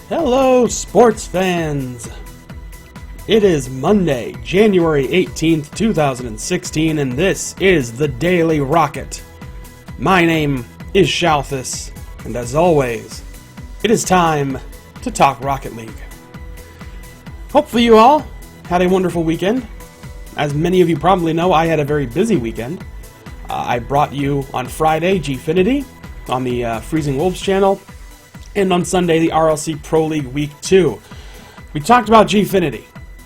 Hello, sports fans! It is Monday, January 18th, 2016, and this is the Daily Rocket. My name is Shalthus, and as always, it is time to talk Rocket League. Hopefully you all had a wonderful weekend. As many of you probably know, I had a very busy weekend. I brought you on Friday Gfinity on the Freezing Wolves channel, and on Sunday the RLC Pro League Week 2. We talked about Gfinity.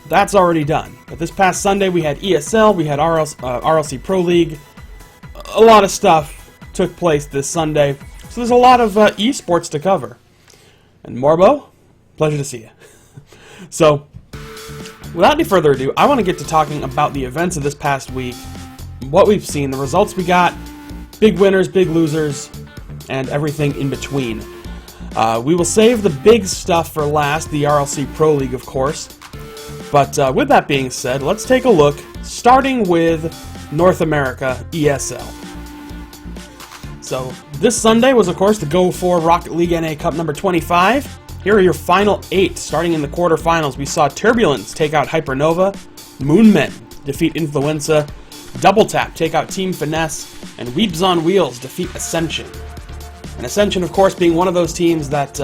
That's already done. But this past Sunday we had ESL, we had RLC Pro League. A lot of stuff took place this Sunday, so there's a lot of eSports to cover. And Morbo, pleasure to see you. So, without any further ado, I want to get to talking about the events of this past week, what we've seen, the results we got, big winners, big losers, and everything in between. We will save the big stuff for last, the RLC Pro League, of course. But with that being said, let's take a look, starting with North America ESL. So, this Sunday was, of course, the Go For Rocket League NA Cup number 25. Here are your final 8. Starting in the quarterfinals, we saw Turbulence take out Hypernova, Moonmen defeat Influenza, Double Tap take out Team Finesse, and Weebs on Wheels defeat Ascension. And Ascension, of course, being one of those teams that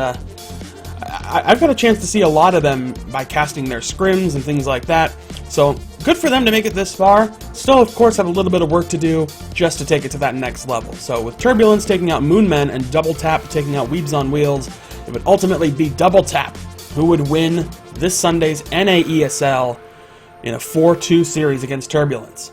I've got a chance to see a lot of them by casting their scrims and things like that. So, good for them to make it this far. Still, of course, have a little bit of work to do just to take it to that next level. So, with Turbulence taking out Moonmen and Double Tap taking out Weebs on Wheels, it would ultimately be Double Tap who would win this Sunday's NA ESL in a 4-2 series against Turbulence.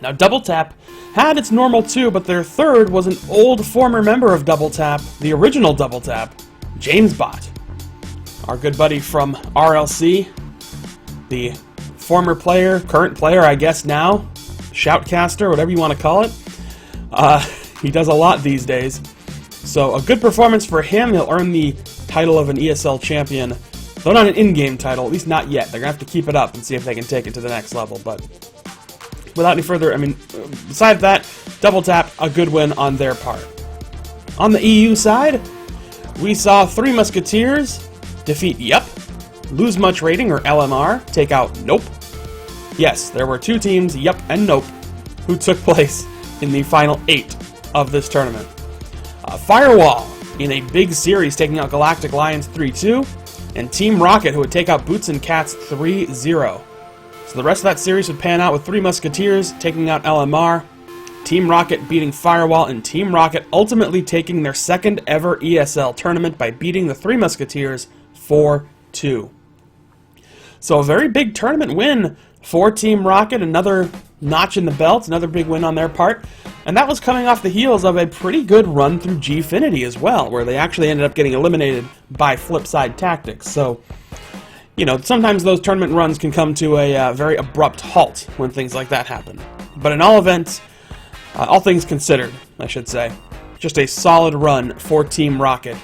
Now, Double Tap had its normal 2, but their third was an old former member of Double Tap, the original Double Tap, JamesBot. Our good buddy from RLC, the former player, current player, I guess now, shoutcaster, whatever you want to call it. He does a lot these days. So a good performance for him. He'll earn the title of an ESL champion, though not an in-game title, at least not yet. They're going to have to keep it up and see if they can take it to the next level, but without any further, besides that, Double Tap, a good win on their part. On the EU side, we saw Three Musketeers defeat Yup, Lose Much Rating, or LMR, take out Nope. Yes, there were 2 teams, Yup and Nope, who took place in the final 8 of this tournament. Firewall, in a big series, taking out Galactic Lions 3-2, and Team Rocket, who would take out Boots and Cats 3-0. So the rest of that series would pan out with Three Musketeers taking out LMR, Team Rocket beating Firewall, and Team Rocket ultimately taking their second ever ESL tournament by beating the Three Musketeers 4-2. So a very big tournament win for Team Rocket, another notch in the belt, another big win on their part, and that was coming off the heels of a pretty good run through Gfinity as well, where they actually ended up getting eliminated by Flipside Tactics. So, you know, sometimes those tournament runs can come to a very abrupt halt when things like that happen. But in all events, all things considered, I should say, just a solid run for Team Rocket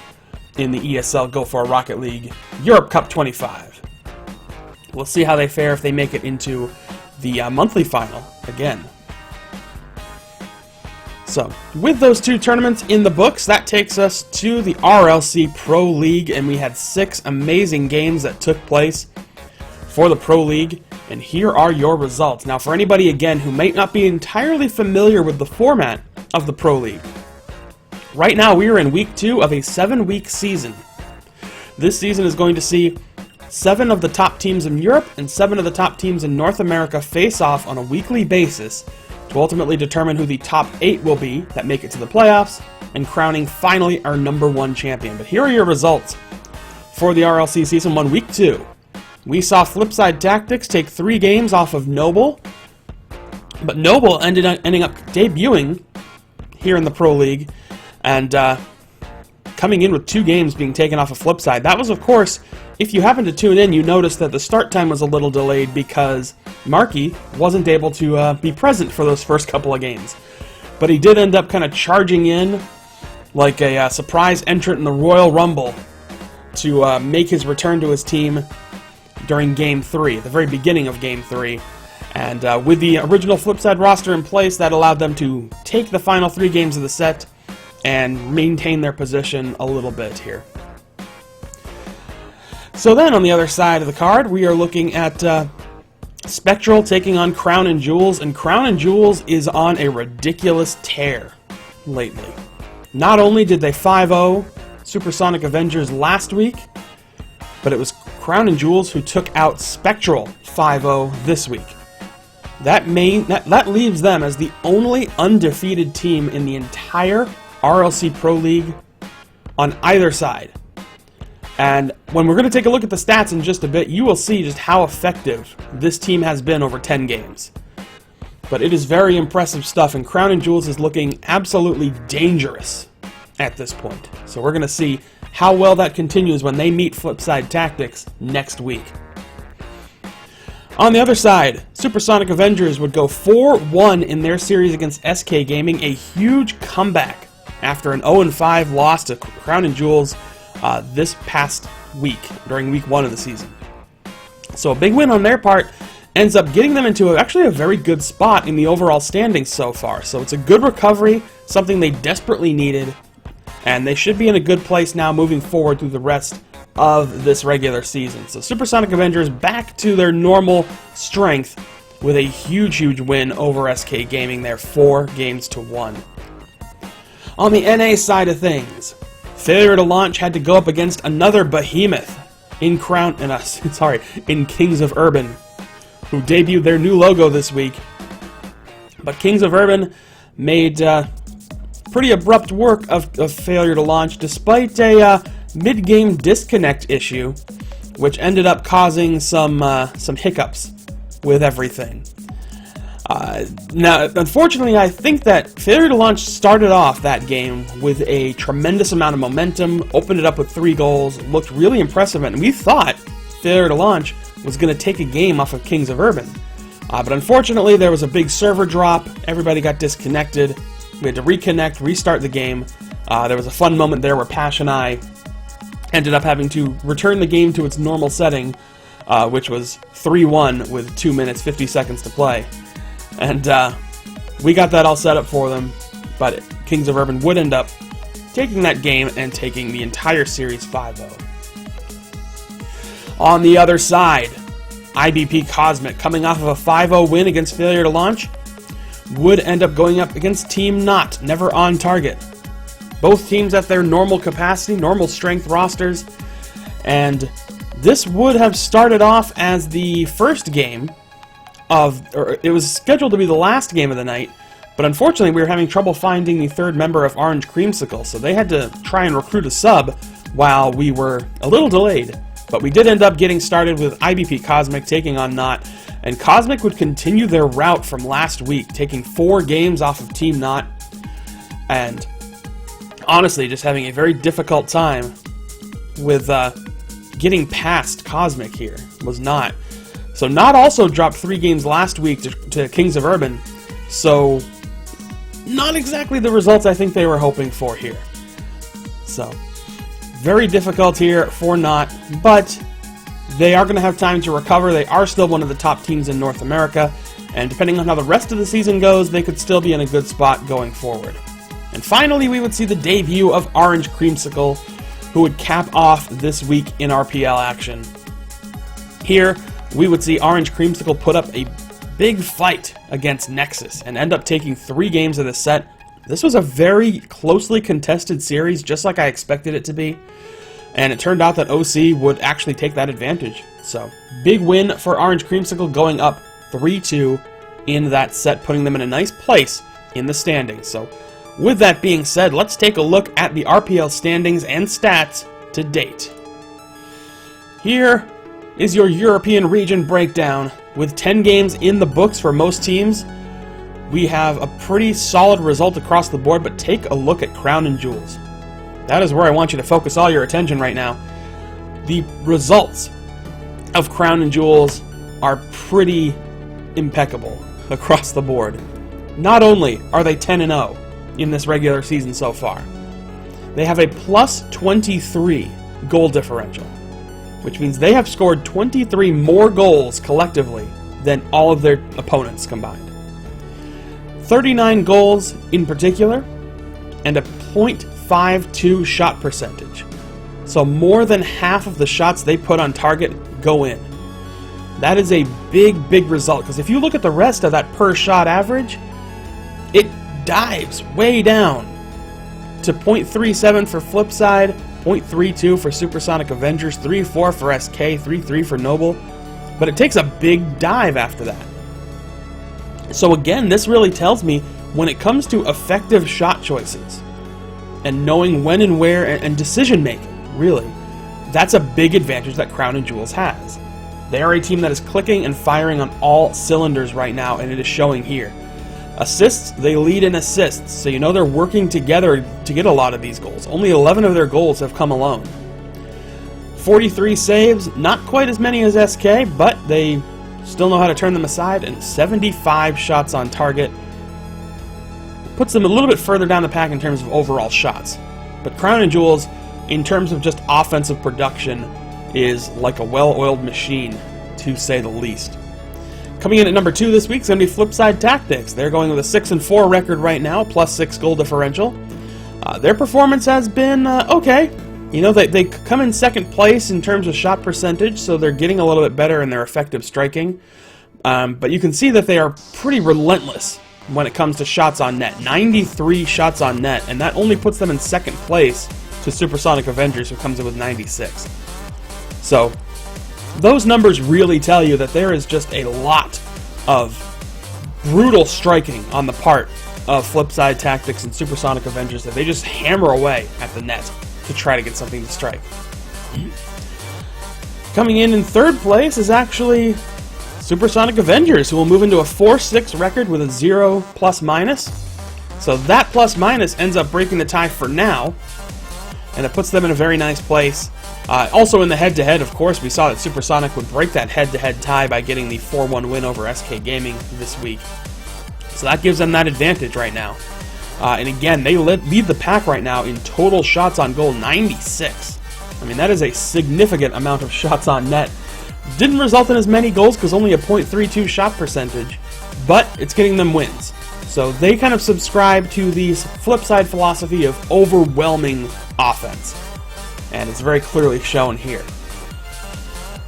in the ESL Go For Rocket League Europe Cup 25. We'll see how they fare if they make it into the monthly final again. So, with those 2 tournaments in the books, that takes us to the RLC Pro League, and we had 6 amazing games that took place for the Pro League, and here are your results. Now, for anybody, again, who might not be entirely familiar with the format of the Pro League, right now we are in Week 2 of a 7-week season. This season is going to see 7 of the top teams in Europe and 7 of the top teams in North America face off on a weekly basis to ultimately determine who the top 8 will be that make it to the playoffs, and crowning finally our number 1 champion. But here are your results for the RLC Season 1 Week 2. We saw Flipside Tactics take 3 games off of Noble, but Noble ending up debuting here in the Pro League, and coming in with 2 games being taken off of Flipside. That was, of course, if you happen to tune in, you noticed that the start time was a little delayed because Marky wasn't able to be present for those first couple of games. But he did end up kind of charging in like a surprise entrant in the Royal Rumble to make his return to his team during Game 3, the very beginning of Game 3. And with the original Flipside roster in place, that allowed them to take the final 3 games of the set and maintain their position a little bit here. So then, on the other side of the card, we are looking at Spectral taking on Crown and Jewels, and Crown and Jewels is on a ridiculous tear lately. Not only did they 5-0 Supersonic Avengers last week, but it was Crown and Jewels who took out Spectral 5-0 this week. That leaves them as the only undefeated team in the entire RLC Pro League on either side. And when we're going to take a look at the stats in just a bit, you will see just how effective this team has been over 10 games. But it is very impressive stuff, and Crown and Jewels is looking absolutely dangerous at this point. So we're going to see how well that continues when they meet Flipside Tactics next week. On the other side, Supersonic Avengers would go 4-1 in their series against SK Gaming, a huge comeback after an 0-5 loss to Crown and Jewels this past week, during week 1 of the season. So a big win on their part ends up getting them into actually a very good spot in the overall standings so far. So it's a good recovery, something they desperately needed, and they should be in a good place now moving forward through the rest of this regular season. So Supersonic Avengers back to their normal strength with a huge win over SK Gaming there, 4-1. On the NA side of things, Failure to Launch had to go up against another behemoth in Kings of Urban, who debuted their new logo this week. But Kings of Urban made pretty abrupt work of Failure to Launch, despite a mid-game disconnect issue, which ended up causing some hiccups with everything. Now, unfortunately, I think that Failure to Launch started off that game with a tremendous amount of momentum, opened it up with 3 goals, looked really impressive, and we thought Failure to Launch was going to take a game off of Kings of Urban. But unfortunately, there was a big server drop, everybody got disconnected, we had to reconnect, restart the game. There was a fun moment there where Pash and I ended up having to return the game to its normal setting, which was 3-1 with 2 minutes 50 seconds to play. And we got that all set up for them, but Kings of Urban would end up taking that game and taking the entire series 5-0. On the other side, IBP Cosmic, coming off of a 5-0 win against Failure to Launch, would end up going up against Team Not, never on target. Both teams at their normal capacity, normal strength rosters, and this would have started off as the first game or it was scheduled to be the last game of the night, but unfortunately we were having trouble finding the third member of Orange Creamsicle, so they had to try and recruit a sub while we were a little delayed. But we did end up getting started with IBP Cosmic taking on Not, and Cosmic would continue their route from last week, taking 4 games off of Team Not, and honestly just having a very difficult time with getting past Cosmic here, was Not. So Not also dropped 3 games last week to Kings of Urban, so not exactly the results I think they were hoping for here. So, very difficult here for Not, but they are going to have time to recover. They are still one of the top teams in North America, and depending on how the rest of the season goes, they could still be in a good spot going forward. And finally, we would see the debut of Orange Creamsicle, who would cap off this week in RPL action. Here, we would see Orange Creamsicle put up a big fight against Nexus and end up taking 3 games of the set. This was a very closely contested series, just like I expected it to be, and it turned out that OC would actually take that advantage. So, big win for Orange Creamsicle, going up 3-2 in that set, putting them in a nice place in the standings. So, with that being said, let's take a look at the RPL standings and stats to date. Here is your European region breakdown. With 10 games in the books for most teams, we have a pretty solid result across the board, but take a look at Crown and Jewels. That is where I want you to focus all your attention right now. The results of Crown and Jewels are pretty impeccable across the board. Not only are they 10-0 in this regular season so far, they have a plus 23 goal differential, which means they have scored 23 more goals collectively than all of their opponents combined. 39 goals in particular, and a .52 shot percentage. So more than half of the shots they put on target go in. That is a big, big result, because if you look at the rest of that per shot average, it dives way down to .37 for Flipside, .32 for Supersonic Avengers, 3.4 for SK, 3.3 for Noble, but it takes a big dive after that. So again, this really tells me when it comes to effective shot choices and knowing when and where and decision making, really, that's a big advantage that Crown & Jewels has. They are a team that is clicking and firing on all cylinders right now, and it is showing here. Assists, they lead in assists, so you know they're working together to get a lot of these goals. Only 11 of their goals have come alone. 43 saves, not quite as many as SK, but they still know how to turn them aside, and 75 shots on target. Puts them a little bit further down the pack in terms of overall shots. But Crown & Jewels, in terms of just offensive production, is like a well-oiled machine, to say the least. Coming in at number 2 this week is going to be Flipside Tactics. They're going with a 6-4 record right now, +6 goal differential. Their performance has been okay. You know, they come in second place in terms of shot percentage, so they're getting a little bit better in their effective striking. But you can see that they are pretty relentless when it comes to shots on net. 93 shots on net, and that only puts them in second place to Supersonic Avengers, who comes in with 96. So, those numbers really tell you that there is just a lot of brutal striking on the part of Flipside Tactics and Supersonic Avengers, that they just hammer away at the net to try to get something to strike. Coming in third place is actually Supersonic Avengers, who will move into a 4-6 record with a 0 plus-minus. So that plus-minus ends up breaking the tie for now, and it puts them in a very nice place. Also in the head-to-head, of course, we saw that Supersonic would break that head-to-head tie by getting the 4-1 win over SK Gaming this week. So that gives them that advantage right now. And again, they lead the pack right now in total shots on goal, 96. I mean, that is a significant amount of shots on net. Didn't result in as many goals because only a .32 shot percentage, but it's getting them wins. So they kind of subscribe to the Flipside philosophy of overwhelming offense. And it's very clearly shown here.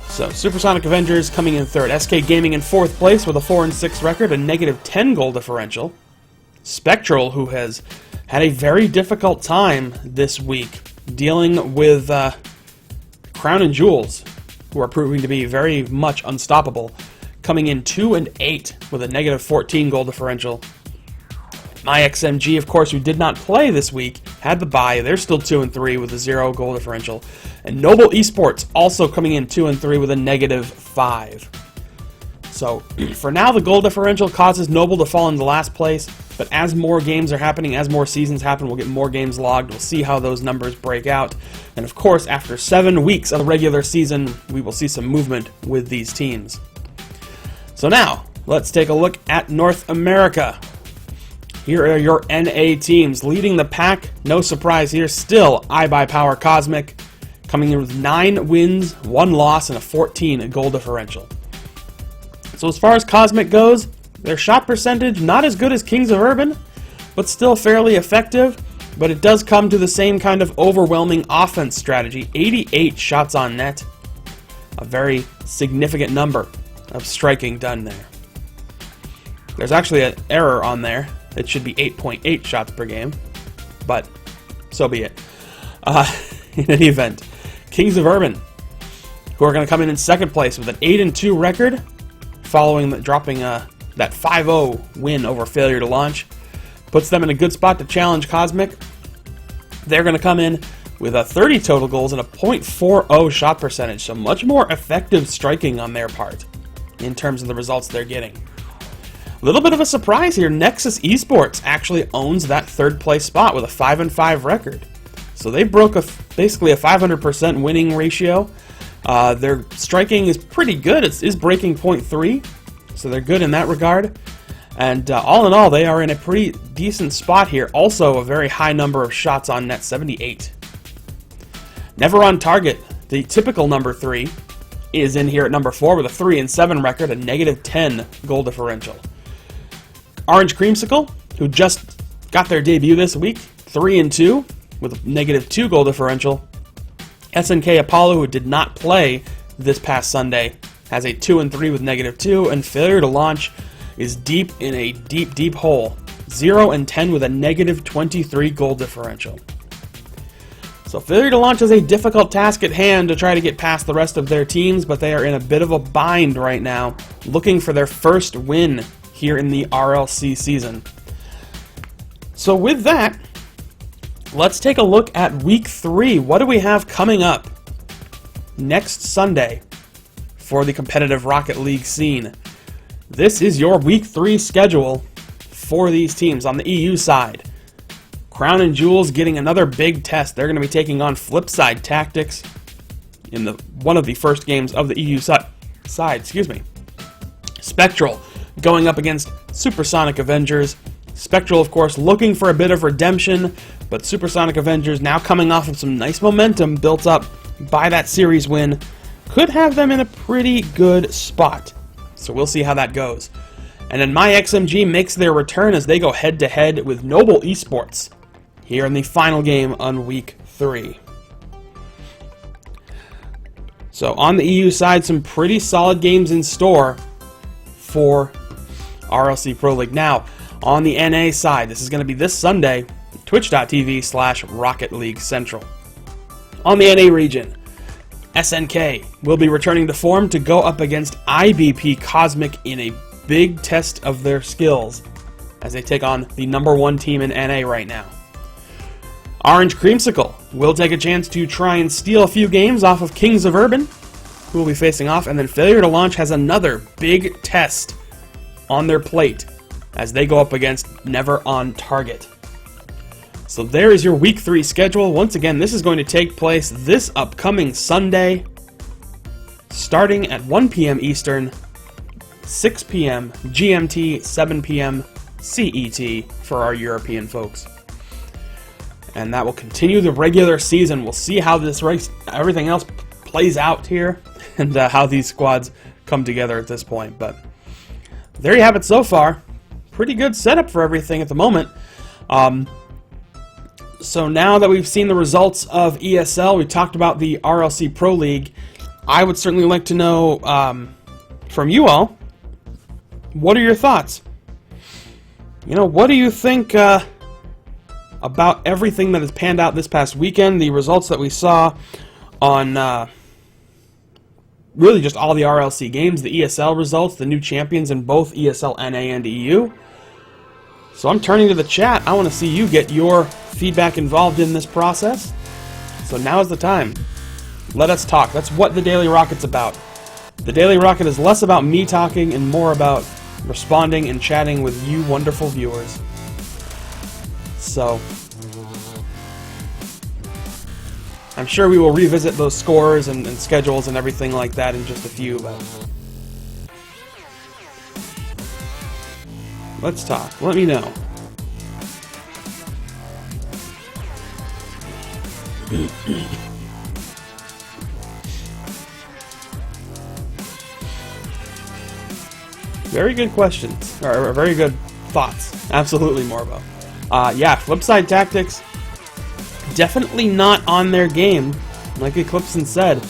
So, Supersonic Avengers coming in third. SK Gaming in fourth place with a 4-6 record, a -10 goal differential. Spectral, who has had a very difficult time this week dealing with Crown & Jewels, who are proving to be very much unstoppable, coming in 2-8 with a -14 goal differential. MyXMG, of course, who did not play this week, had the bye. They're still 2-3 with a 0 goal differential. And Noble eSports also coming in 2-3 with a -5. So, for now, the goal differential causes Noble to fall into last place. But as more games are happening, as more seasons happen, we'll get more games logged. We'll see how those numbers break out. And of course, after 7 weeks of the regular season, we will see some movement with these teams. So now, let's take a look at North America. Here are your NA teams. Leading the pack, no surprise here, still iBuyPower Cosmic, coming in with 9 wins, 1 loss, and a 14 goal differential. So as far as Cosmic goes, their shot percentage, not as good as Kings of Urban, but still fairly effective. But it does come to the same kind of overwhelming offense strategy. 88 shots on net. A very significant number of striking done there. There's actually an error on there. It should be 8.8 shots per game, but so be it. In any event, Kings of Urban, who are going to come in second place with an 8-2 record, following dropping that 5-0 win over Failure to Launch, puts them in a good spot to challenge Cosmic. They're going to come in with a 30 total goals and a .40 shot percentage, so much more effective striking on their part in terms of the results they're getting. A little bit of a surprise here, Nexus eSports actually owns that third place spot with a 5-5 record. So they broke basically a 500% winning ratio. Their striking is pretty good. It is breaking .3, so they're good in that regard. And all in all, they are in a pretty decent spot here. Also, a very high number of shots on net, 78. Never on target, the typical number 3, is in here at number 4 with a 3-7 record, a -10 goal differential. Orange Creamsicle, who just got their debut this week, 3-2 with a -2 goal differential. SNK Apollo, who did not play this past Sunday, has a 2-3 with -2, and Failure to Launch is deep in a deep hole. 0-10 with a -23 goal differential. So Failure to Launch has a difficult task at hand to try to get past the rest of their teams, but they are in a bit of a bind right now, looking for their first win here in the RLC season. So with that, let's take a look at Week 3. What do we have coming up next Sunday for the competitive Rocket League scene? This is your Week 3 schedule for these teams. On the EU side, Crown and Jewels getting another big test. They're going to be taking on Flipside Tactics in one of the first games of the EU side. Spectral going up against Supersonic Avengers. Spectral, of course, looking for a bit of redemption, but Supersonic Avengers, now coming off of some nice momentum built up by that series win, could have them in a pretty good spot. So we'll see how that goes. And then MyXMG makes their return as they go head-to-head with Noble eSports here in the final game on Week 3. So on the EU side, some pretty solid games in store for RLC Pro League. Now, on the NA side, this is going to be this Sunday, twitch.tv/Rocket League Central. On the NA region, SNK will be returning to form to go up against IBP Cosmic in a big test of their skills as they take on the #1 team in NA right now. Orange Creamsicle will take a chance to try and steal a few games off of Kings of Urban, who will be facing off, and then Failure to Launch has another big test on their plate as they go up against Never on Target. So there is your Week 3 schedule. Once again, this is going to take place this upcoming Sunday, starting at 1 p.m. Eastern, 6 p.m. GMT, 7 p.m. CET for our European folks. And that will continue the regular season. We'll see how this race, everything else plays out here, and how these squads come together at this point. But there you have it so far. Pretty good setup for everything at the moment. So now that we've seen the results of ESL, we talked about the RLC Pro League, I would certainly like to know from you all, what are your thoughts? You know, what do you think about everything that has panned out this past weekend, the results that we saw on really just all the RLC games, the ESL results, the new champions in both ESL NA and EU? So I'm turning to the chat. I want to see you get your feedback involved in this process. So now is the time. Let us talk. That's what the Daily Rocket's about. The Daily Rocket is less about me talking and more about responding and chatting with you wonderful viewers. So I'm sure we will revisit those scores and schedules and everything like that in just a few, but let's talk. Let me know. Very good questions, or very good thoughts. Absolutely, Morbo. Yeah, Flipside Tactics, definitely not on their game. Like Eclipson said,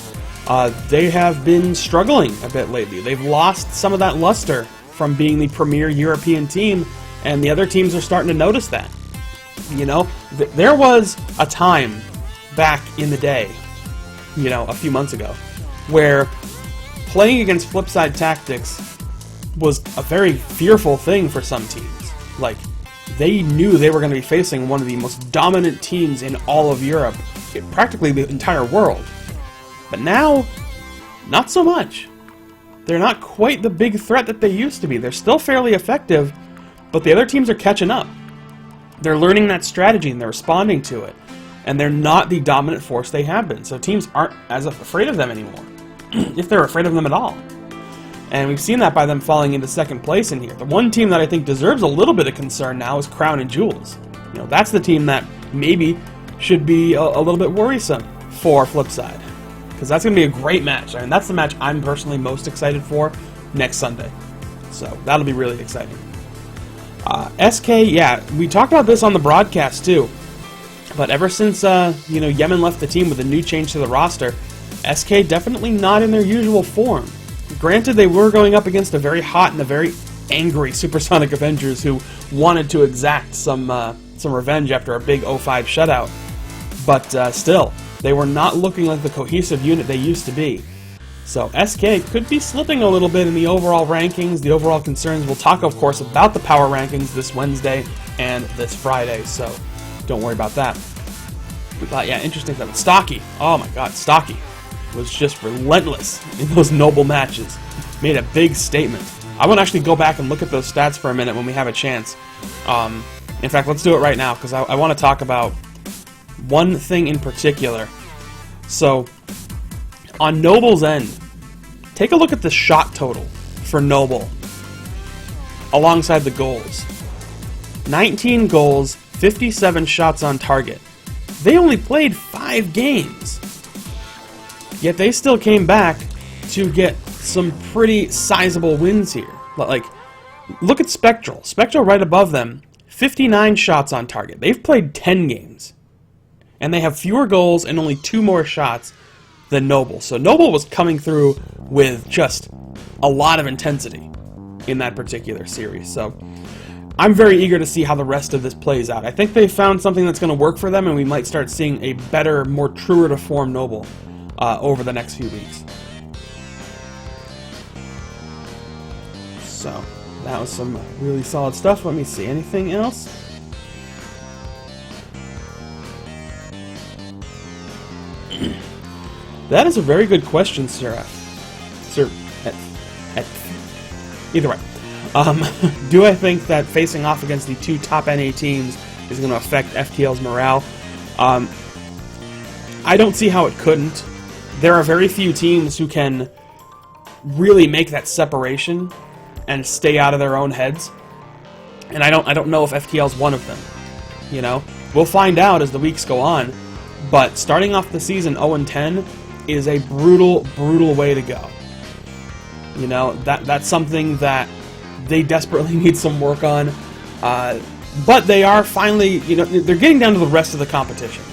they have been struggling a bit lately. They've lost some of that luster from being the premier European team, and the other teams are starting to notice that. You know, there was a time back in the day, you know, a few months ago, where playing against Flipside Tactics was a very fearful thing for some teams. Like, they knew they were going to be facing one of the most dominant teams in all of Europe, practically the entire world. But now, not so much. They're not quite the big threat that they used to be. They're still fairly effective, but the other teams are catching up. They're learning that strategy and they're responding to it. And they're not the dominant force they have been. So teams aren't as afraid of them anymore, if they're afraid of them at all. And we've seen that by them falling into second place in here. The one team that I think deserves a little bit of concern now is Crown and Jewels. You know, that's the team that maybe should be a little bit worrisome for Flipside, because that's going to be a great match. I mean, that's the match I'm personally most excited for next Sunday. So that'll be really exciting. SK, yeah, we talked about this on the broadcast too. But ever since, Yemen left the team with a new change to the roster, SK definitely not in their usual form. Granted, they were going up against a very hot and a very angry Supersonic Avengers who wanted to exact some revenge after a big 0-5 shutout. But still, they were not looking like the cohesive unit they used to be. So SK could be slipping a little bit in the overall rankings, the overall concerns. We'll talk, of course, about the power rankings this Wednesday and this Friday, so don't worry about that. But yeah, interesting stuff. Stocky, oh my god, Stocky was just relentless in those Noble matches. Made a big statement. I want to actually go back and look at those stats for a minute when we have a chance. In fact, let's do it right now, because I want to talk about one thing in particular. So, on Noble's end, take a look at the shot total for Noble alongside the goals. 19 goals, 57 shots on target. They only played 5 games. Yet they still came back to get some pretty sizable wins here. Like, look at Spectral. Spectral right above them, 59 shots on target. They've played 10 games. And they have fewer goals and only 2 more shots than Noble. So Noble was coming through with just a lot of intensity in that particular series. So I'm very eager to see how the rest of this plays out. I think they found something that's going to work for them, and we might start seeing a better, more truer to form Noble over the next few weeks. So that was some really solid stuff. Let me see. Anything else? That is a very good question, Sir. Either way. Do I think that facing off against the 2 top NA teams is going to affect FTL's morale? I don't see how it couldn't. There are very few teams who can really make that separation and stay out of their own heads. And I don't know if FTL's one of them. You know? We'll find out as the weeks go on. But starting off the season 0-10 is a brutal, brutal way to go. You know, that's something that they desperately need some work on. But they are finally, they're getting down to the rest of the competition.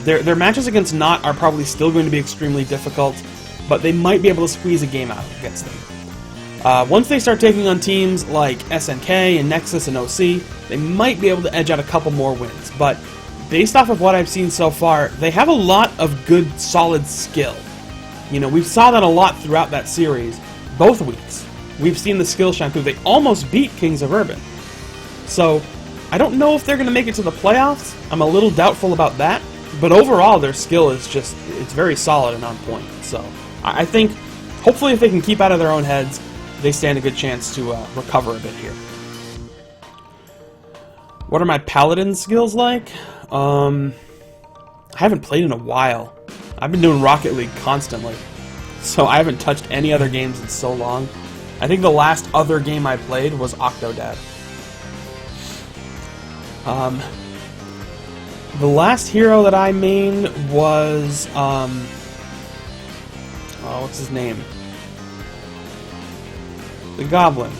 Their matches against Not are probably still going to be extremely difficult, but they might be able to squeeze a game out against them. Once they start taking on teams like SNK and Nexus and OC, they might be able to edge out a couple more wins. But based off of what I've seen so far, they have a lot of good, solid skill. We saw that a lot throughout that series, both weeks. We've seen the skill shine through. They almost beat Kings of Urban. So, I don't know if they're going to make it to the playoffs. I'm a little doubtful about that. But overall, their skill is just, it's very solid and on point. So, I think, hopefully if they can keep out of their own heads, they stand a good chance to recover a bit here. What are my Paladin skills like? I haven't played in a while. I've been doing Rocket League constantly, so I haven't touched any other games in so long. I think the last other game I played was Octodad. The last hero that I mained was, what's his name? The Goblin.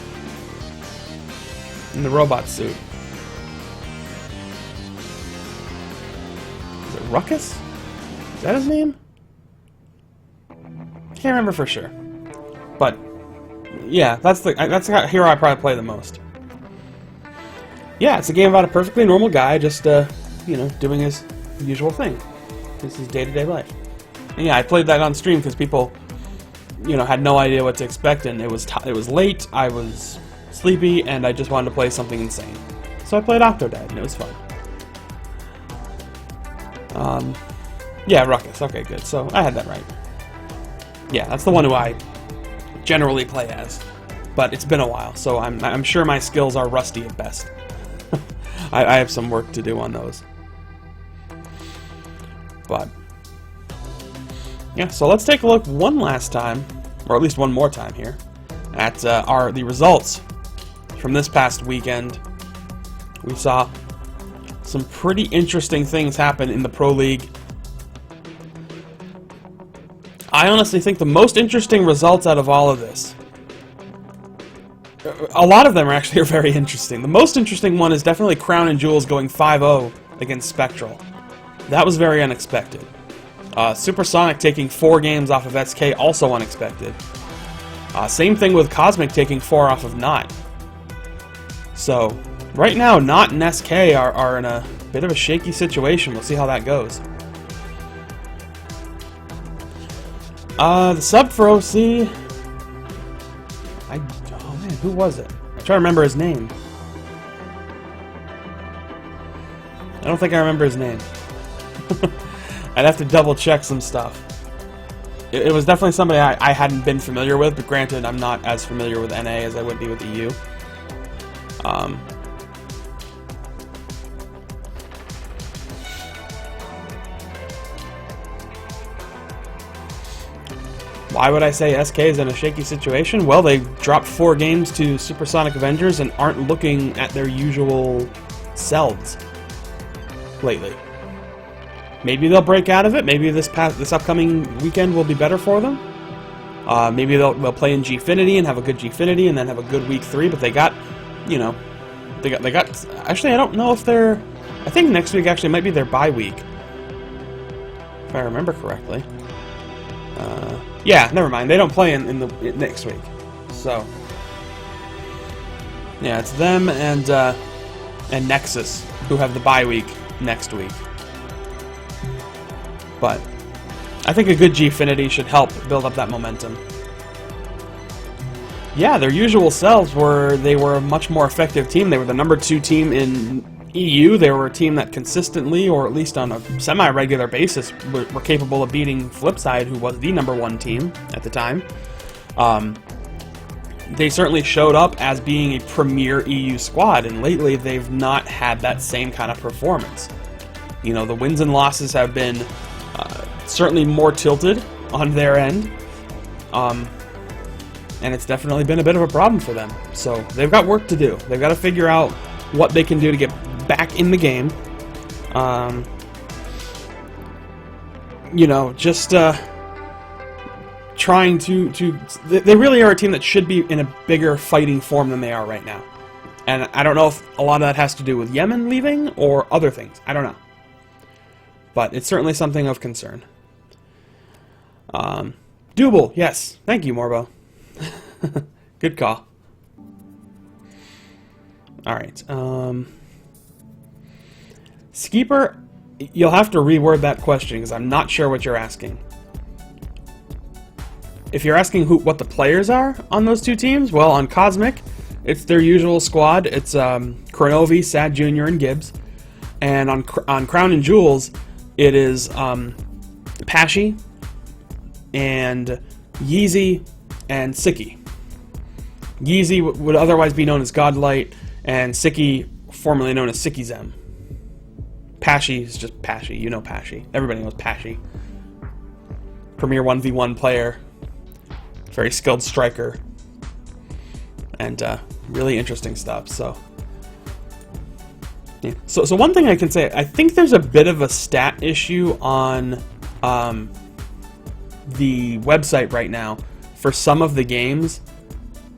In the robot suit. Is it Ruckus? Is that his name? Can't remember for sure. But, yeah, that's the hero I probably play the most. Yeah, it's a game about a perfectly normal guy just, doing his usual thing. This is day-to-day life. And yeah, I played that on stream because people, had no idea what to expect, and it was late, I was sleepy, and I just wanted to play something insane. So I played Octodad, and it was fun. Yeah, Ruckus. Okay, good. So I had that right. Yeah, that's the one who I generally play as. But it's been a while, so I'm sure my skills are rusty at best. I have some work to do on those. But yeah, so let's take a look one last time, or at least one more time here, at the results from this past weekend. We saw some pretty interesting things happen in the Pro League. I honestly think the most interesting results out of all of this, a lot of them are very interesting. The most interesting one is definitely Crown and Jewels going 5-0 against Spectral. That was very unexpected. Supersonic taking 4 games off of SK, also unexpected. Same thing with Cosmic taking 4 off of Not. So, right now, Not and SK are in a bit of a shaky situation. We'll see how that goes. The sub for OC... oh man, who was it? I'm trying to remember his name. I don't think I remember his name. I'd have to double check some stuff. It was definitely somebody I hadn't been familiar with, but granted, I'm not as familiar with NA as I would be with EU. Why would I say SK is in a shaky situation? Well, they dropped 4 games to Supersonic Avengers and aren't looking at their usual selves lately. Maybe they'll break out of it. Maybe this upcoming weekend will be better for them. Maybe they'll play in Gfinity and have a good Gfinity and then have a good week 3. But they got, you know, they got. Actually, I don't know if they're. I think next week actually might be their bye week, if I remember correctly. Yeah, never mind. They don't play in next week. So yeah, it's them and Nexus who have the bye week next week. But I think a good Gfinity should help build up that momentum. Yeah, their usual selves they were a much more effective team. They were the number 2 team in EU. They were a team that consistently, or at least on a semi-regular basis, were capable of beating Flipside, who was the number 1 team at the time. They certainly showed up as being a premier EU squad, and lately they've not had that same kind of performance. You know, the wins and losses have been certainly more tilted on their end, and it's definitely been a bit of a problem for them. So they've got work to do. They've got to figure out what they can do to get back in the game. You know, just trying to... They really are a team that should be in a bigger fighting form than they are right now. And I don't know if a lot of that has to do with Yemen leaving or other things. I don't know. But it's certainly something of concern. Doable, yes. Thank you, Morbo. Good call. Alright. Skeeper, you'll have to reword that question because I'm not sure what you're asking. If you're asking what the players are on those 2 teams, well, on Cosmic, it's their usual squad. It's Kronovi, Sad Jr., and Gibbs. And on Crown and Jewels, it is Pashy and Yeezy and Siki. Yeezy would otherwise be known as Godlight, and Siki, formerly known as Sikizem. Pashy is just Pashy. You know Pashy. Everybody knows Pashy. Premier 1v1 player. Very skilled striker. And really interesting stuff. So, yeah. So one thing I can say, I think there's a bit of a stat issue on the website right now for some of the games,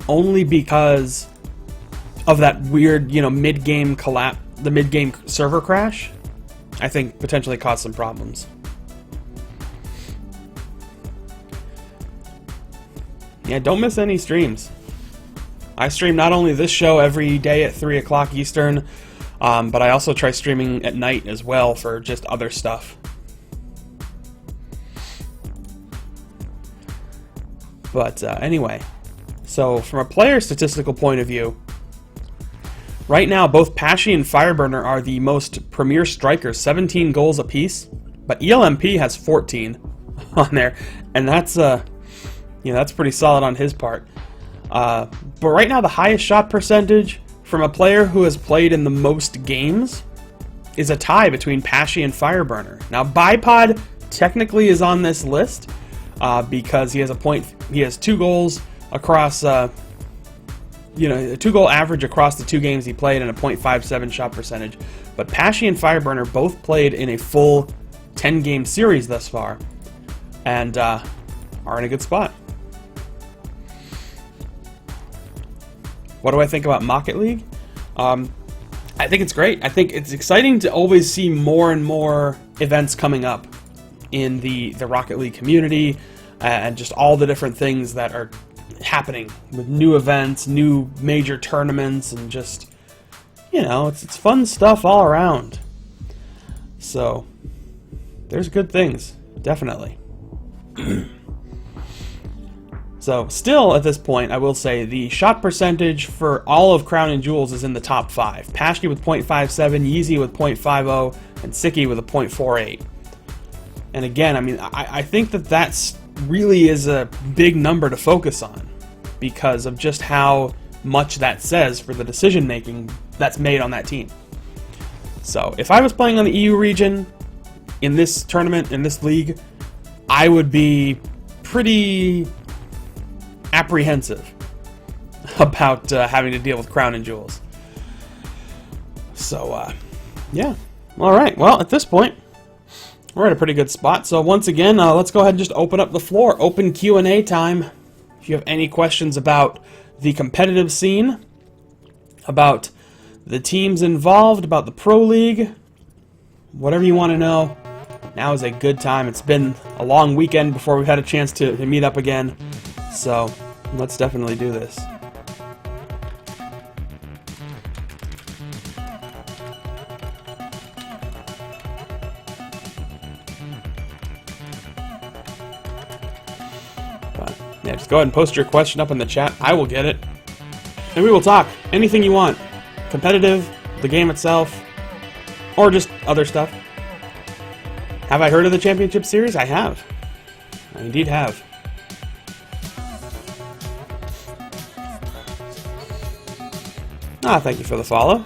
only because of that weird, you know, mid-game collapse, the mid-game server crash. I think potentially caused some problems. Yeah, don't miss any streams. I stream not only this show every day at 3 o'clock Eastern, but I also try streaming at night as well for just other stuff. But anyway, so from a player statistical point of view, right now both Pashy and Fireburner are the most premier strikers, 17 goals apiece, but ELMP has 14 on there, and that's you know, that's pretty solid on his part. But right now the highest shot percentage from a player who has played in the most games is a tie between Pashy and Fireburner. Now Bipod technically is on this list because he has 2 goals across, you know, a 2-goal average across the 2 games he played and a .57 shot percentage. But Pashy and Fireburner both played in a full 10-game series thus far, and are in a good spot. What do I think about Mocket League? I think it's great. I think it's exciting to always see more and more events coming up in the Rocket League community, and just all the different things that are happening with new events, new major tournaments, and just, you know, it's fun stuff all around. So there's good things, definitely. So still at this point, I will say the shot percentage for all of Crown and Jewels is in the top 5. Pashke with .57, Yeezy with .50, and Siki with a .48. And again, I mean, I think that's really is a big number to focus on because of just how much that says for the decision making that's made on that team. So if I was playing on the EU region in this tournament, in this league, I would be pretty apprehensive about having to deal with Crown and Jewels. So yeah, all right, well, at this point we're at a pretty good spot. So once again, let's go ahead and just open up the floor. Open Q&A time. If you have any questions about the competitive scene, about the teams involved, about the Pro League, whatever you want to know, now is a good time. It's been a long weekend before we've had a chance to meet up again. So let's definitely do this. Yeah, just go ahead and post your question up in the chat. I will get it. And we will talk. Anything you want. Competitive, the game itself, or just other stuff. Have I heard of the Championship Series? I have. I indeed have. Thank you for the follow.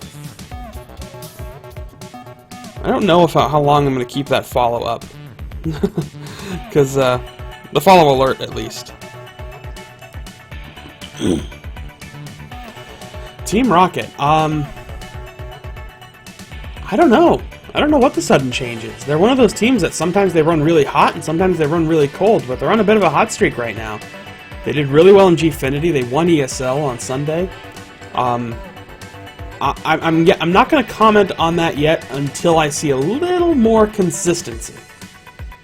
I don't know how long I'm going to keep that follow up. Because, the follow alert, at least. Team Rocket. I don't know. I don't know what the sudden change is. They're one of those teams that sometimes they run really hot and sometimes they run really cold, but they're on a bit of a hot streak right now. They did really well in Gfinity. They won ESL on Sunday. I'm not going to comment on that yet until I see a little more consistency.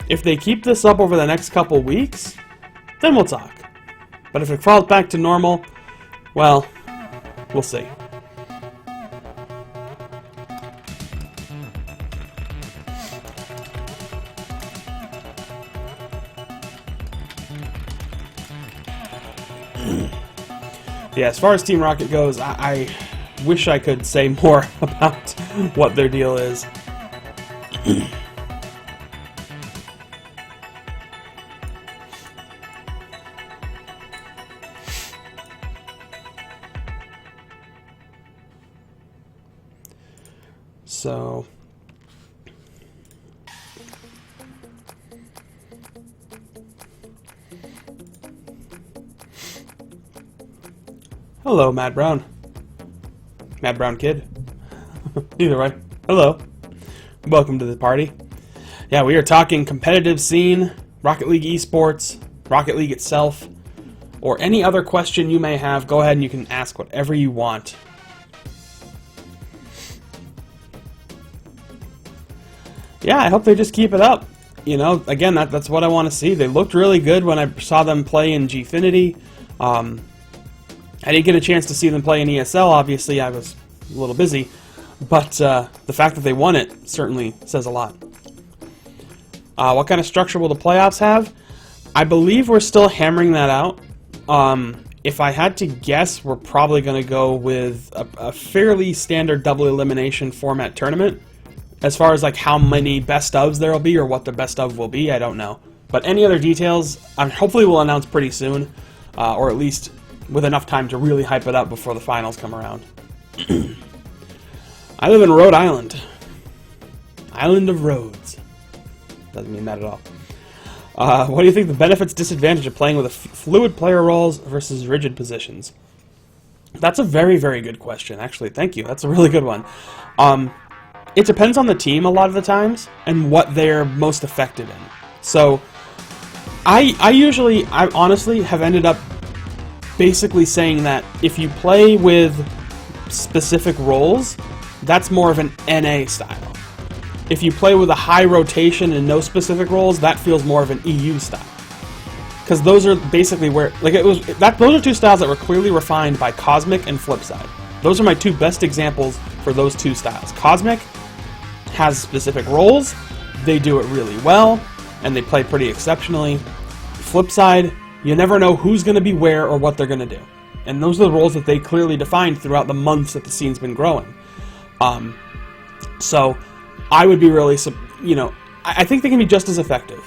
If they keep this up over the next couple weeks, then we'll talk. But if it falls back to normal, well, we'll see. Yeah, as far as Team Rocket goes, I wish I could say more about what their deal is. So, hello, Mad Brown. Mad Brown Kid. Either way, hello. Welcome to the party. Yeah, we are talking competitive scene, Rocket League eSports, Rocket League itself, or any other question you may have. Go ahead and you can ask whatever you want. Yeah, I hope they just keep it up. You know, again, that's what I want to see. They looked really good when I saw them play in Gfinity. I didn't get a chance to see them play in ESL, obviously. I was a little busy. But the fact that they won it certainly says a lot. What kind of structure will the playoffs have? I believe we're still hammering that out. If I had to guess, we're probably going to go with a fairly standard double elimination format tournament. As far as like how many best ofs there will be or what the best of will be, I don't know. But any other details, hopefully we'll announce pretty soon, or at least with enough time to really hype it up before the finals come around. I live in Rhode Island. Island of Rhodes. Doesn't mean that at all. What do you think the benefits, disadvantage of playing with fluid player roles versus rigid positions? That's a very, very good question, actually. Thank you. That's a really good one. It depends on the team a lot of the times and what they're most effective in. So, I honestly have ended up basically saying that if you play with specific roles, that's more of an NA style. If you play with a high rotation and no specific roles, that feels more of an EU style. Because those are basically where, like, those are two styles that were clearly refined by Cosmic and Flipside. Those are my two best examples for those two styles. Cosmic has specific roles, they do it really well, and they play pretty exceptionally. Flipside, you never know who's going to be where or what they're going to do. And those are the roles that they clearly defined throughout the months that the scene's been growing. So I would be really, I think they can be just as effective.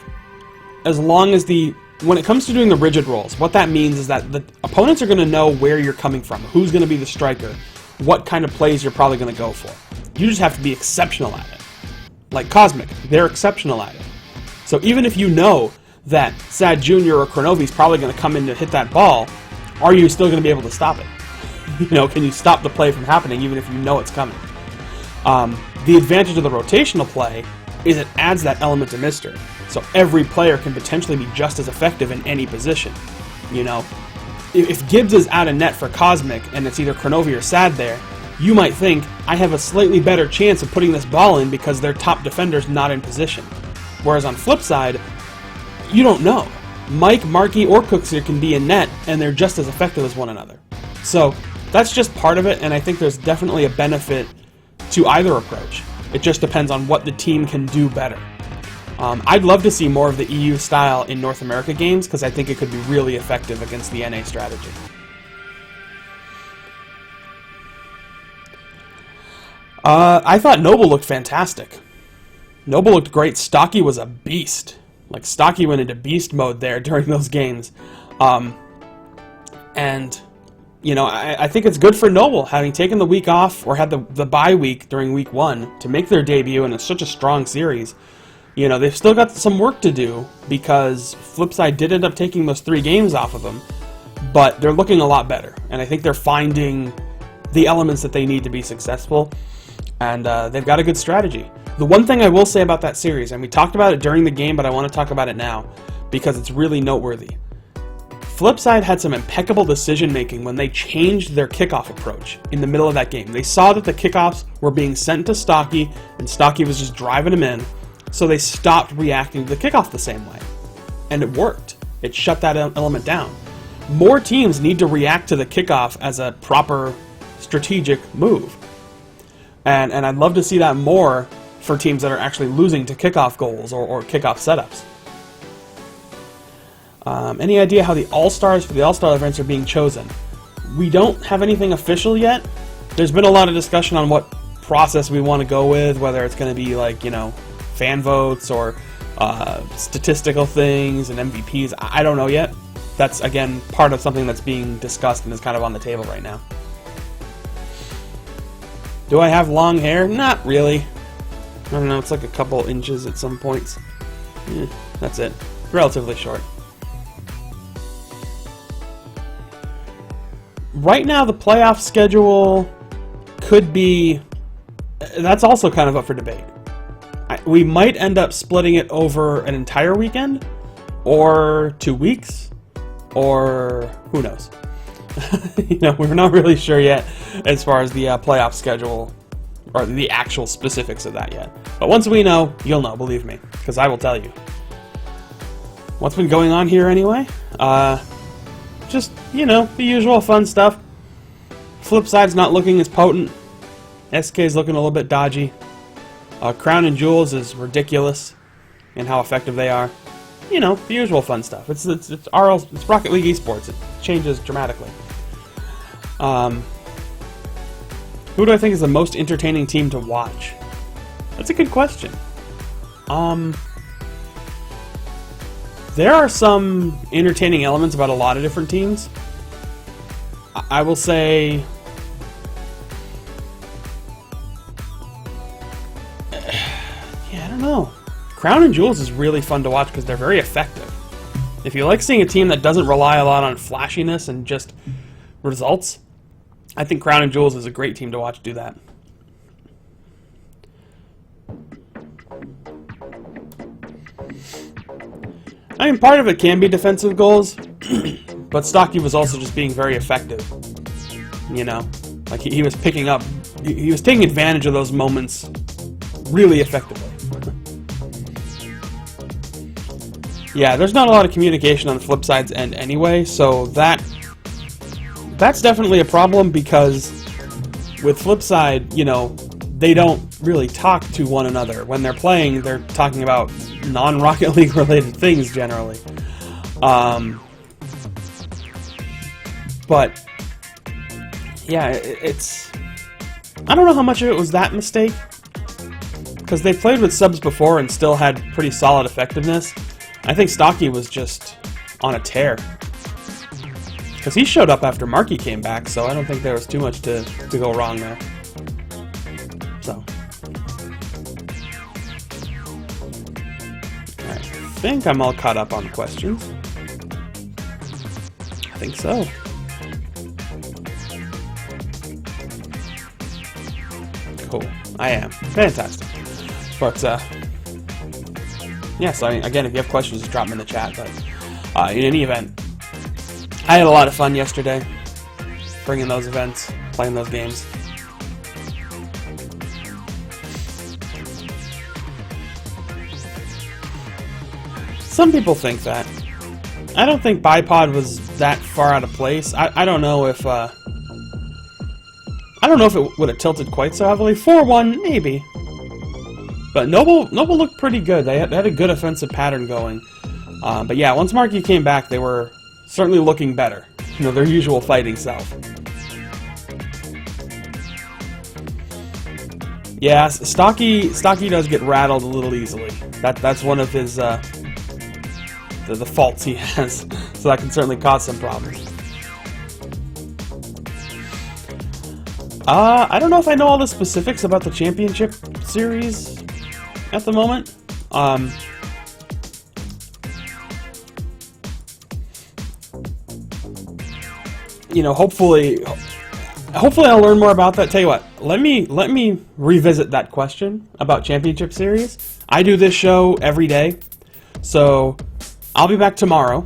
As long as when it comes to doing the rigid roles, what that means is that the opponents are going to know where you're coming from, who's going to be the striker, what kind of plays you're probably going to go for. You just have to be exceptional at it. Like Cosmic, they're exceptional at it. So even if you know that Sad Jr. or Kronovi's probably going to come in to hit that ball, are you still going to be able to stop it? Can you stop the play from happening even if you know it's coming? The advantage of the rotational play is it adds that element of mystery. So every player can potentially be just as effective in any position. If Gibbs is out of net for Cosmic and it's either Kronovi or Sad there, you might think, I have a slightly better chance of putting this ball in because their top defender's not in position. Whereas on flip side, you don't know. Mike, Markey, or Cookser can be in net, and they're just as effective as one another. So that's just part of it, and I think there's definitely a benefit to either approach. It just depends on what the team can do better. I'd love to see more of the EU style in North America games, because I think it could be really effective against the NA strategy. I thought Noble looked fantastic. Noble looked great. Stocky was a beast. Like, Stocky went into beast mode there during those games. I think it's good for Noble, having taken the week off, or had the bye week during week 1, to make their debut in such a strong series. They've still got some work to do, because Flipside did end up taking those 3 games off of them, but they're looking a lot better, and I think they're finding the elements that they need to be successful, and they've got a good strategy. The one thing I will say about that series, and we talked about it during the game, but I want to talk about it now, because it's really noteworthy. Flipside had some impeccable decision-making when they changed their kickoff approach in the middle of that game. They saw that the kickoffs were being sent to Stocky, and Stocky was just driving them in, so they stopped reacting to the kickoff the same way. And it worked. It shut that element down. More teams need to react to the kickoff as a proper strategic move. And I'd love to see that more for teams that are actually losing to kickoff goals or kickoff setups. Any idea how the All-Stars for the All-Star events are being chosen? We don't have anything official yet. There's been a lot of discussion on what process we want to go with, whether it's going to be fan votes or statistical things and MVPs. I don't know yet. That's, again, part of something that's being discussed and is kind of on the table right now. Do I have long hair? Not really. I don't know, it's like a couple inches at some points. That's it. Relatively short. Right now, the playoff schedule could be... That's also kind of up for debate. We might end up splitting it over an entire weekend, or 2 weeks, or who knows. We're not really sure yet as far as the playoff schedule, or the actual specifics of that yet. But once we know, you'll know, believe me, because I will tell you. What's been going on here anyway? Just, the usual fun stuff. Flipside's not looking as potent. SK's looking a little bit dodgy. Crown and Jewels is ridiculous in how effective they are. The usual fun stuff. It's Rocket League eSports. It changes dramatically. Who do I think is the most entertaining team to watch? That's a good question. There are some entertaining elements about a lot of different teams. I will say... I don't know. Crown and Jewels is really fun to watch because they're very effective. If you like seeing a team that doesn't rely a lot on flashiness and just results, I think Crown and Jewels is a great team to watch do that. I mean, part of it can be defensive goals, but Stocky was also just being very effective. He was picking up he was taking advantage of those moments really effectively. Yeah, there's not a lot of communication on the Flipside's end anyway, so that's definitely a problem, because with Flipside, you know, they don't really talk to one another. When they're playing, they're talking about non-Rocket League related things generally. But yeah, it's... I don't know how much of it was that mistake, because they played with subs before and still had pretty solid effectiveness. I think Stocky was just on a tear, because he showed up after Marky came back, so I don't think there was too much to go wrong there. So, I think I'm all caught up on the questions. I think so. Cool. I am. Fantastic. But, yeah, so I mean, again, if you have questions, just drop them in the chat. But in any event, I had a lot of fun yesterday bringing those events, playing those games. Some people think that. I don't think Bipod was that far out of place. I don't know if it would have tilted quite so heavily. 4-1, maybe. But Noble looked pretty good. They had a good offensive pattern going. But yeah, once Marky came back, they were certainly looking better. You know, their usual fighting self. Yeah, Stocky does get rattled a little easily. That's one of his the faults he has. So that can certainly cause some problems. I don't know if I know all the specifics about the championship series at the moment. You know, hopefully I'll learn more about that. Tell you what, let me revisit that question about championship series. I do this show every day, so I'll be back tomorrow.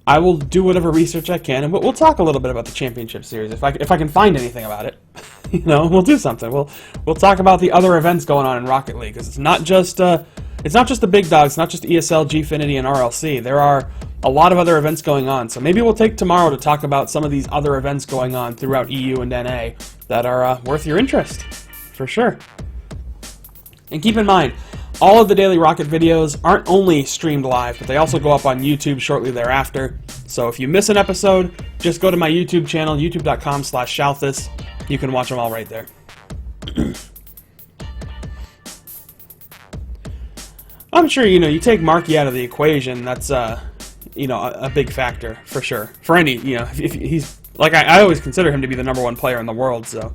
I will do whatever research I can, and we'll talk a little bit about the championship series if I can find anything about it. You know, we'll do something. We'll talk about the other events going on in Rocket League, because it's not just the big dogs, not just ESL, Gfinity, and RLC. There are a lot of other events going on. So maybe we'll take tomorrow to talk about some of these other events going on throughout EU and NA that are worth your interest, for sure. And keep in mind, all of the Daily Rocket videos aren't only streamed live, but they also go up on YouTube shortly thereafter. So if you miss an episode, just go to my YouTube channel, youtube.com/Shalthus. You can watch them all right there. I'm sure, you know, you take Marky out of the equation, that's, you know, a big factor, for sure. For any, you know, if he's, like, I always consider him to be the #1 player in the world, so.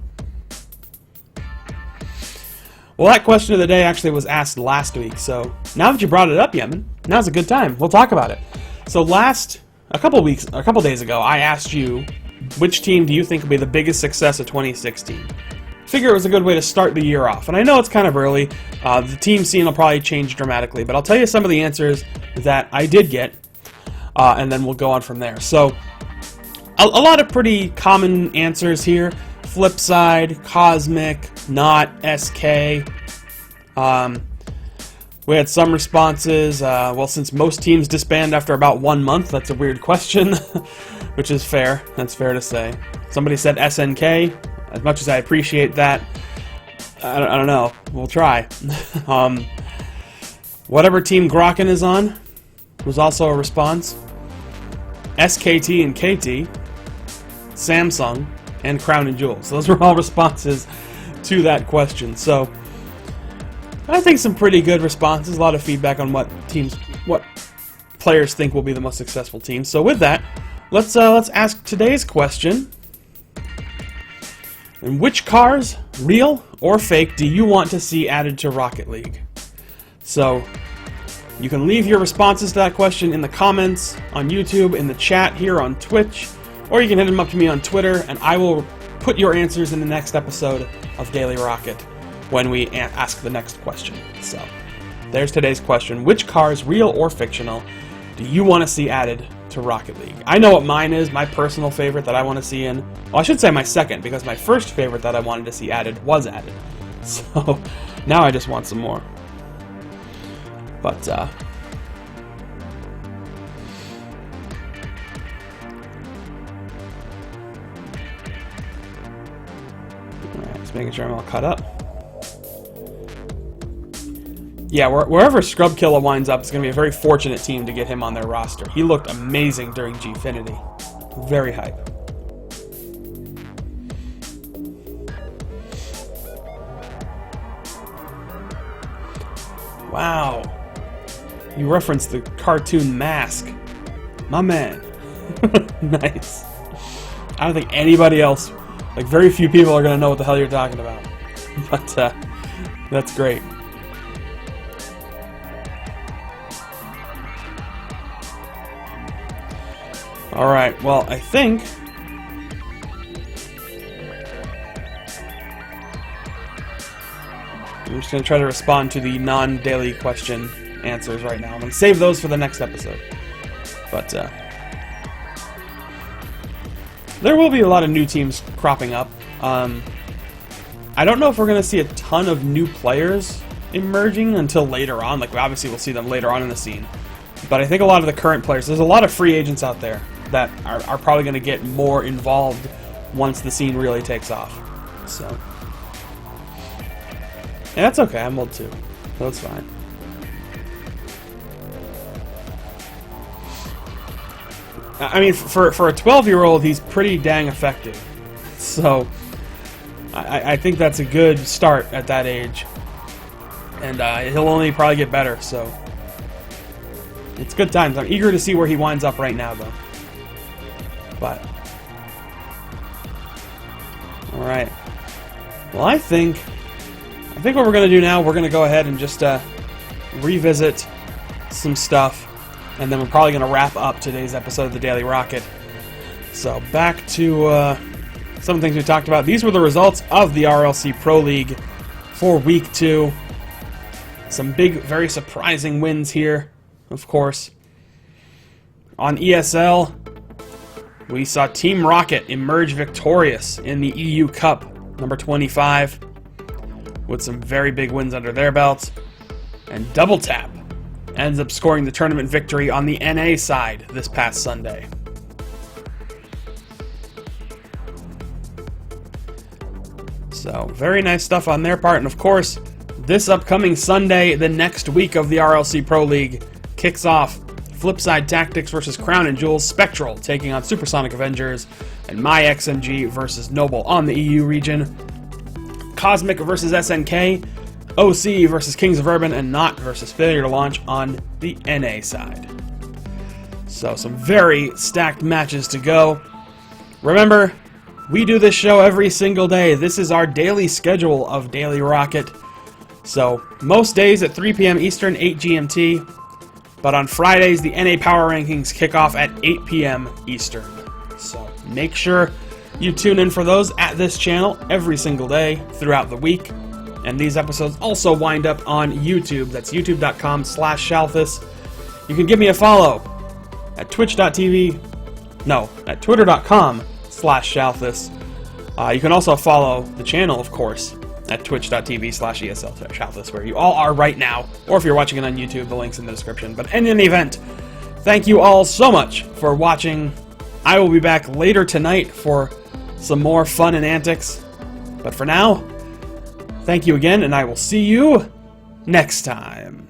Well, that question of the day actually was asked last week, so now that you brought it up, Yemen, now's a good time. We'll talk about it. So a couple days ago, I asked you, which team do you think will be the biggest success of 2016? Figure it was a good way to start the year off. And I know it's kind of early. The team scene will probably change dramatically, but I'll tell you some of the answers that I did get, and then we'll go on from there. So, a lot of pretty common answers here. Flipside, Cosmic, Not, SK. We had some responses. Well, since most teams disband after about 1 month, that's a weird question, which is fair. That's fair to say. Somebody said SNK. As much as I appreciate that, I don't know. We'll try. Whatever team Grokken is on was also a response. SKT and KT, Samsung, and Crown and Jewels. Those were all responses to that question. So I think some pretty good responses. A lot of feedback on what players think will be the most successful teams. So with that, let's ask today's question. And which cars, real or fake, do you want to see added to Rocket League? So you can leave your responses to that question in the comments on YouTube, in the chat here on Twitch, or you can hit them up to me on Twitter, and I will put your answers in the next episode of Daily Rocket when we ask the next question. So there's today's question. Which cars, real or fictional, do you want to see added to to Rocket League. I know what mine is, my personal favorite that I want to see in. Well, I should say my second, because my first favorite that I wanted to see added was added. So, now I just want some more. But, alright, just making sure I'm all caught up. Yeah, wherever Scrubkilla winds up, it's going to be a very fortunate team to get him on their roster. He looked amazing during Gfinity. Very hype. Wow. You referenced the cartoon Mask. My man. Nice. I don't think anybody else, like very few people are going to know what the hell you're talking about. But, that's great. Alright, well, I think I'm just going to try to respond to the non-daily question answers right now. I'm going to save those for the next episode. But, there will be a lot of new teams cropping up. I don't know if we're going to see a ton of new players emerging until later on. Like, obviously we'll see them later on in the scene. But I think a lot of the current players, there's a lot of free agents out there that are probably going to get more involved once the scene really takes off. So, yeah, that's okay. I'm old too. That's fine. I mean, for a 12-year-old, he's pretty dang effective. So, I think that's a good start at that age. And he'll only probably get better, so it's good times. I'm eager to see where he winds up right now, though. But, alright. Well, I think what we're going to do now, we're going to go ahead and just revisit some stuff, and then we're probably going to wrap up today's episode of the Daily Rocket. So, back to some things we talked about. These were the results of the RLC Pro League for Week 2. Some big, very surprising wins here, of course. On ESL, we saw Team Rocket emerge victorious in the EU Cup, number 25, with some very big wins under their belts. And Double Tap ends up scoring the tournament victory on the NA side this past Sunday. So, very nice stuff on their part. And of course, this upcoming Sunday, the next week of the RLC Pro League, kicks off Flipside Tactics versus Crown and Jewels, Spectral taking on Supersonic Avengers, and MyXMG versus Noble on the EU region, Cosmic versus SNK, OC versus Kings of Urban, and Not versus Failure to Launch on the NA side. So some very stacked matches to go. Remember, we do this show every single day. This is our daily schedule of Daily Rocket. So most days at 3 p.m. Eastern, 8 GMT. But on Fridays, the NA Power Rankings kick off at 8 p.m. Eastern. So make sure you tune in for those at this channel every single day throughout the week. And these episodes also wind up on YouTube. That's youtube.com/Shalthus. You can give me a follow at at twitter.com/Shalthus. You can also follow the channel, of course, at twitch.tv/ESL Shalthus, where you all are right now, or if you're watching it on YouTube, the link's in the description. But in any event, thank you all so much for watching. I will be back later tonight for some more fun and antics. But for now, thank you again, and I will see you next time.